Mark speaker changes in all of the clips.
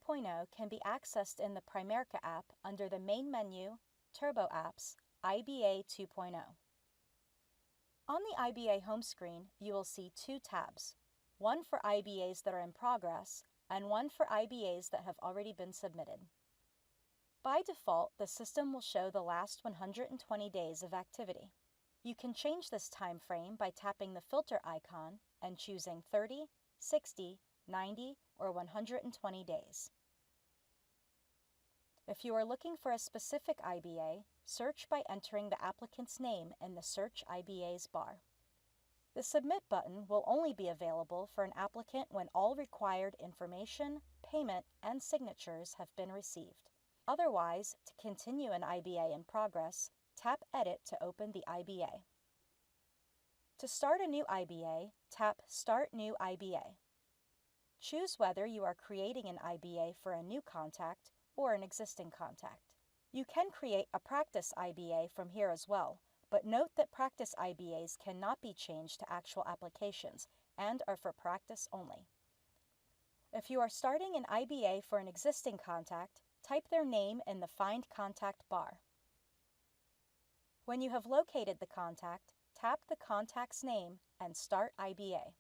Speaker 1: 2.0 can be accessed in the Primerica app under the main menu, Turbo Apps, IBA 2.0. On the IBA home screen, you will see two tabs, one for IBAs that are in progress and one for IBAs that have already been submitted. By default, the system will show the last 120 days of activity. You can change this time frame by tapping the filter icon and choosing 30, 60, 90, or 120 days. If you are looking for a specific IBA, search by entering the applicant's name in the Search IBAs bar. The Submit button will only be available for an applicant when all required information, payment, and signatures have been received. Otherwise, to continue an IBA in progress, tap Edit to open the IBA. To start a new IBA, tap Start New IBA. Choose whether you are creating an IBA for a new contact or an existing contact. You can create a practice IBA from here as well, but note that practice IBAs cannot be changed to actual applications and are for practice only. If you are starting an IBA for an existing contact, type their name in the Find Contact bar. When you have located the contact, tap the contact's name and Start IBA.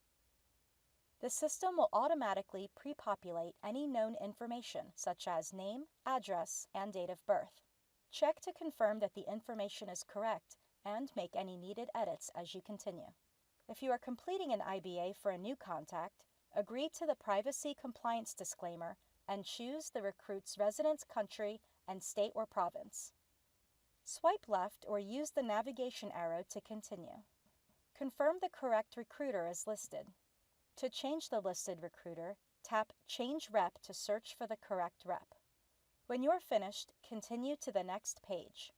Speaker 1: The system will automatically pre-populate any known information such as name, address, and date of birth. Check to confirm that the information is correct and make any needed edits as you continue. If you are completing an IBA for a new contact, agree to the privacy compliance disclaimer and choose the recruit's residence country and state or province. Swipe left or use the navigation arrow to continue. Confirm the correct recruiter is listed. To change the listed recruiter, tap Change Rep to search for the correct rep. When you're finished, continue to the next page.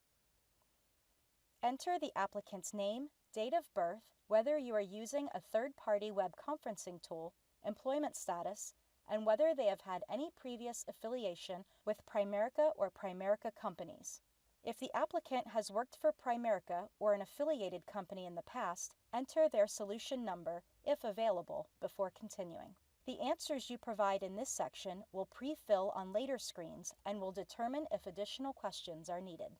Speaker 1: Enter the applicant's name, date of birth, whether you are using a third-party web conferencing tool, employment status, and whether they have had any previous affiliation with Primerica or Primerica companies. If the applicant has worked for Primerica or an affiliated company in the past, enter their solution number, if available, before continuing. The answers you provide in this section will pre-fill on later screens and will determine if additional questions are needed.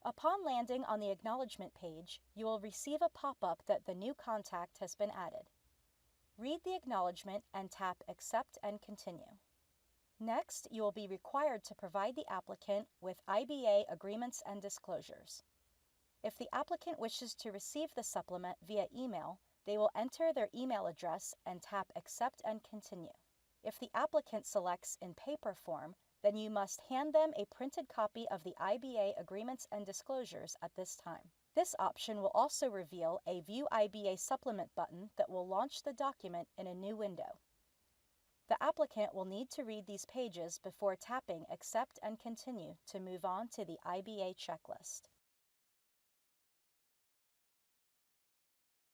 Speaker 1: Upon landing on the acknowledgement page, you will receive a pop-up that the new contact has been added. Read the acknowledgement and tap Accept and Continue. Next, you will be required to provide the applicant with IBA agreements and disclosures. If the applicant wishes to receive the supplement via email, they will enter their email address and tap Accept and Continue. If the applicant selects in paper form, then you must hand them a printed copy of the IBA agreements and disclosures at this time. This option will also reveal a View IBA Supplement button that will launch the document in a new window. The applicant will need to read these pages before tapping Accept and Continue to move on to the IBA checklist.